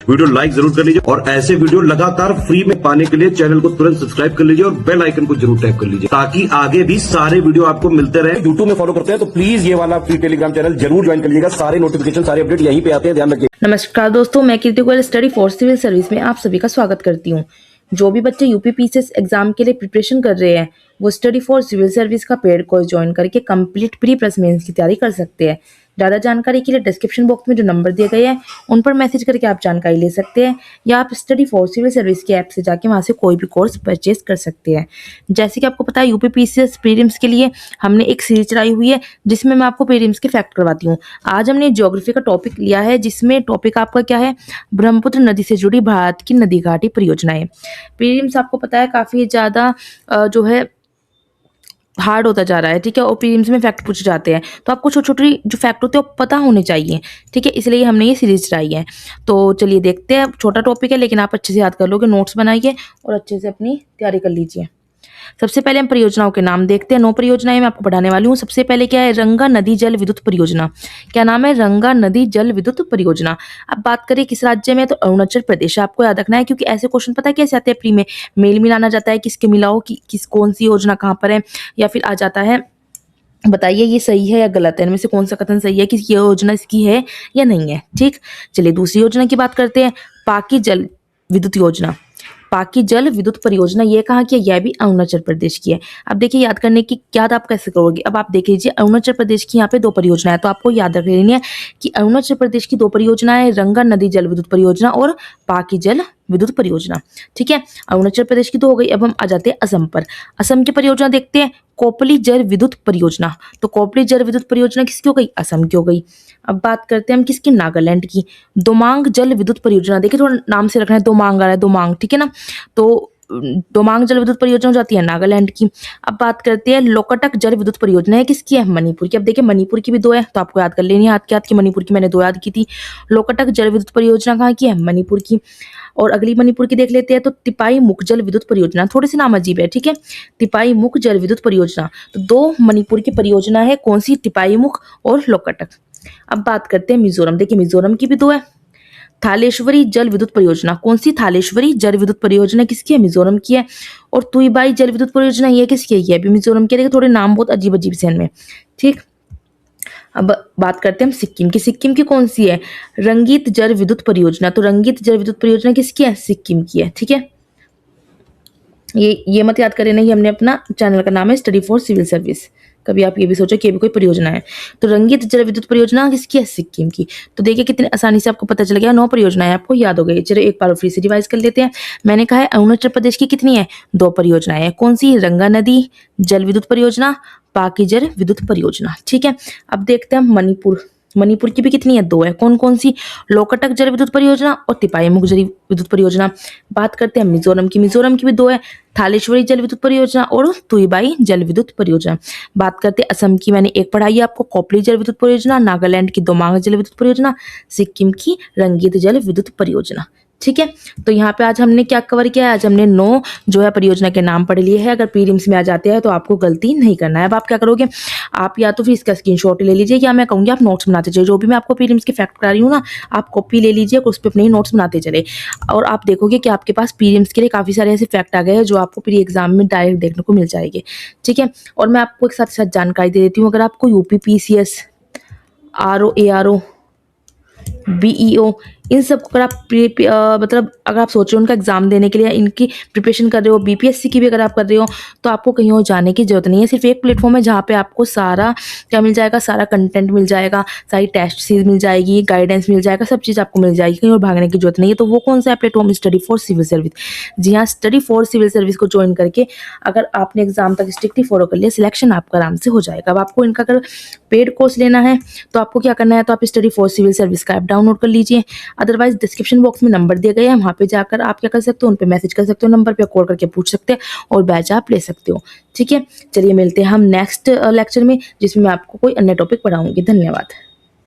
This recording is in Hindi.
वीडियो लाइक जरूर कर लीजिए और ऐसे वीडियो लगातार फ्री में पाने के लिए चैनल को तुरंत सब्सक्राइब कर लीजिए और बेल आइकन को जरूर टैप कर लीजिए ताकि आगे भी सारे वीडियो आपको मिलते रहे। यूट्यूब में फॉलो करते हैं तो प्लीज ये वाला फ्री टेलीग्राम चैनल जरूर ज्वाइन कर लीजिएगा। सारे नोटिफिकेशन सारे अपडेट यहीं पे आते हैं, ध्यान रखिए। नमस्कार दोस्तों, मैं Kirti Goyal study for civil service में आप सभी का स्वागत करती हूँ। जो भी बच्चे यूपीपीसीएस एग्जाम के लिए प्रिपरेशन कर रहे हैं वो स्टडी फॉर सिविल सर्विस का पेड कोर्स ज्वाइन करके कंप्लीट प्री प्लस मेंस की तैयारी कर सकते हैं। ज़्यादा जानकारी के लिए डिस्क्रिप्शन बॉक्स में जो नंबर दिए गए हैं उन पर मैसेज करके आप जानकारी ले सकते हैं या आप स्टडी फॉर सिविल सर्विस की ऐप से जाके वहाँ से कोई भी कोर्स परचेज कर सकते हैं। जैसे कि आपको पता है यूपीपीसीएस प्रीलिम्स के लिए हमने एक सीरीज चलाई हुई है जिसमें मैं आपको प्रीलिम्स के फैक्ट करवाती हूँ। आज हमने ज्योग्राफी का टॉपिक लिया है जिसमें टॉपिक आपका क्या है, ब्रह्मपुत्र नदी से जुड़ी भारत की नदी घाटी परियोजनाएं। प्रीलिम्स आपको पता है काफ़ी ज़्यादा जो है हार्ड होता जा रहा है, ठीक है, और प्रीलिम्स में फैक्ट पूछे जाते हैं तो आपको छोटी छोटी जो फैक्ट होते हैं वो पता होने चाहिए, ठीक है, इसलिए हमने ये सीरीज चलाई है। तो चलिए देखते हैं। छोटा टॉपिक है लेकिन आप अच्छे से याद कर लोगे, नोट्स बनाइए और अच्छे से अपनी तैयारी कर लीजिए। सबसे पहले हम परियोजनाओं के नाम देखते हैं। 9 परियोजनाएं मैं आपको पढ़ाने वाली हूँ। सबसे पहले क्या है, रंगा नदी जल विद्युत परियोजना। क्या नाम है, रंगा नदी जल विद्युत परियोजना। अब बात करें किस राज्य में, तो अरुणाचल प्रदेश। आपको याद रखना है क्योंकि ऐसे क्वेश्चन पता है कैसे आते हैं प्री में, मेल मिलाना जाता है, किसके मिलाओ कि किस कौन सी योजना कहाँ पर है, या फिर आ जाता है बताइए ये सही है या गलत है, इनमें से कौन सा कथन सही है कि ये योजना इसकी है या नहीं है। ठीक, चलिए दूसरी योजना की बात करते हैं। पाकी जल विद्युत योजना, पाकी जल विद्युत परियोजना, ये कहाँ की है, यह भी अरुणाचल प्रदेश की है। अब देखिए याद करने की याद आप कैसे करोगे। अब आप देख लीजिए अरुणाचल प्रदेश की यहाँ पे 2 परियोजना है तो आपको याद रख लेनी है कि अरुणाचल प्रदेश की 2 परियोजनाएं, रंगा नदी जल विद्युत परियोजना और पाकी जल विद्युत परियोजना। ठीक है, अरुणाचल प्रदेश की 2 हो गई। अब हम आ जाते हैं असम पर। असम की परियोजना देखते हैं, कोपली जल विद्युत परियोजना। तो कोपली जल विद्युत परियोजना किसकी हो गई, असम की हो गई। अब बात करते हैं हम किसकी, नागालैंड की। दोमांग जल विद्युत परियोजना, देखिए थोड़ा नाम से रखना है, दोमांग आ रहा है, दोमांग, ठीक है ना। तो दोमांग जल विद्युत परियोजना हो जाती है नागालैंड की। अब बात करते हैं लोकटक जल विद्युत परियोजना है किसकी है, मणिपुर की। अब देखिए मणिपुर की भी 2 है तो आपको याद कर लेनी है, हाथ की मणिपुर की मैंने 2 याद की थी। लोकटक जल विद्युत परियोजना कहाँ की है, मणिपुर की। और अगली मणिपुर की देख लेते हैं तो तिपाई मुख जल विद्युत परियोजना, थोड़े से नाम अजीब है, ठीक है, तिपाई मुख जल विद्युत परियोजना। तो 2 मणिपुर की परियोजना है, कौन सी, तिपाई मुख और लोकटक। अब बात करते हैं मिजोरम। देखिए मिजोरम की भी 2 है। थालेश्वरी जल विद्युत परियोजना, कौन सी, थालेश्वरी जल विद्युत परियोजना किसकी है, मिजोरम की है। और तुईबाई जल विद्युत परियोजना ये किसकी है, ये भी मिजोरम की है। देखिए थोड़े नाम बहुत अजीब अजीब से इनमें, ठीक। अब बात करते हैं हम सिक्किम की। सिक्किम की कौन सी है, रंगीत जल विद्युत परियोजना। तो रंगीत जल विद्युत परियोजना किसकी है, सिक्किम की है, ठीक है। ये मत याद करें नहीं, हमने अपना चैनल का नाम है स्टडी फॉर सिविल सर्विस, कभी आप ये भी सोचो कि ये भी कोई परियोजना है। तो रंगीत जल विद्युत परियोजना किसकी है, सिक्किम की। तो देखिए कितने आसानी से आपको पता चल गया, 9 परियोजनाएं आपको याद हो गई। चलो एक बार फिर से रिवाइज कर लेते हैं। मैंने कहा है अरुणाचल प्रदेश की कितनी है, 2 परियोजनाएं हैं, कौन सी, रंगा नदी जल विद्युत परियोजना, पाकी जल विद्युत परियोजना, ठीक है। अब देखते हैं मणिपुर। मणिपुर की भी कितनी है, 2 है, कौन कौन सी, लोकटक जल विद्युत परियोजना और तिपाई मुख जल विद्युत परियोजना। बात करते हैं मिजोरम की। मिजोरम की भी 2 है, थालेश्वरी जल विद्युत परियोजना और तुईबाई जल विद्युत परियोजना। बात करते हैं असम की, मैंने एक पढ़ाई है आपको, कोपली जल विद्युत परियोजना, नागालैंड की दोमांग जल विद्युत परियोजना, सिक्किम की रंगीत जल विद्युत परियोजना, ठीक है। तो यहाँ पे आज हमने क्या कवर किया है, आज हमने 9 जो है परियोजना के नाम पढ़ लिए हैं। अगर प्रीलिम्स में आ जाते हैं तो आपको गलती नहीं करना है। अब आप क्या करोगे, आप या तो फिर इसका स्क्रीनशॉट ले लीजिए या मैं कहूँगी आप नोट्स बनाते चलिए। जो भी मैं आपको प्रीलिम्स के फैक्ट करा रही हूँ ना, आप कॉपी ले लीजिए और उस पर अपने ही नोट्स बनाते चले और आप देखोगे कि आपके पास प्रीलिम्स के लिए काफ़ी सारे ऐसे फैक्ट आ गए हैं जो आपको प्री एग्जाम में डायरेक्ट देखने को मिल जाएंगे, ठीक है। और मैं आपको एक साथ जानकारी दे देती हूँ, अगर आपको यूपीपीसीएस, आरओ, एआरओ, बीईओ, इन सब को अगर आप मतलब अगर आप सोच रहे हो उनका एग्जाम देने के लिए, इनकी प्रिपरेशन कर रहे हो, बीपीएससी की भी अगर आप कर रहे हो, तो आपको कहीं और जाने की जरूरत नहीं है। सिर्फ एक प्लेटफॉर्म है जहाँ पे आपको सारा क्या मिल जाएगा, सारा कंटेंट मिल जाएगा, सारी टेस्ट सीरीज मिल जाएगी, गाइडेंस मिल जाएगा, सब चीज़ आपको मिल जाएगी, कहीं और भागने की जरूरत नहीं है। तो वो कौन सा है platform, study for civil service. जी हाँ, स्टडी फॉर सिविल सर्विस को ज्वाइन करके अगर आपने एग्जाम तक स्ट्रिक्टली फॉलो कर लिया, सिलेक्शन आपका आराम से हो जाएगा। अब आपको इनका अगर पेड कोर्स लेना है तो आपको क्या करना है, तो आप स्टडी फॉर सिविल सर्विस का ऐप डाउनलोड कर लीजिए। अदरवाइज डिस्क्रिप्शन बॉक्स में नंबर दिए गए हैं, वहाँ पे जाकर आप क्या कर सकते हो, उन पे मैसेज कर सकते हो, नंबर पे कॉल करके पूछ सकते हैं और बैच आप ले सकते हो, ठीक है। चलिए मिलते हैं हम नेक्स्ट लेक्चर में जिसमें मैं आपको कोई अन्य टॉपिक पढ़ाऊंगी। धन्यवाद।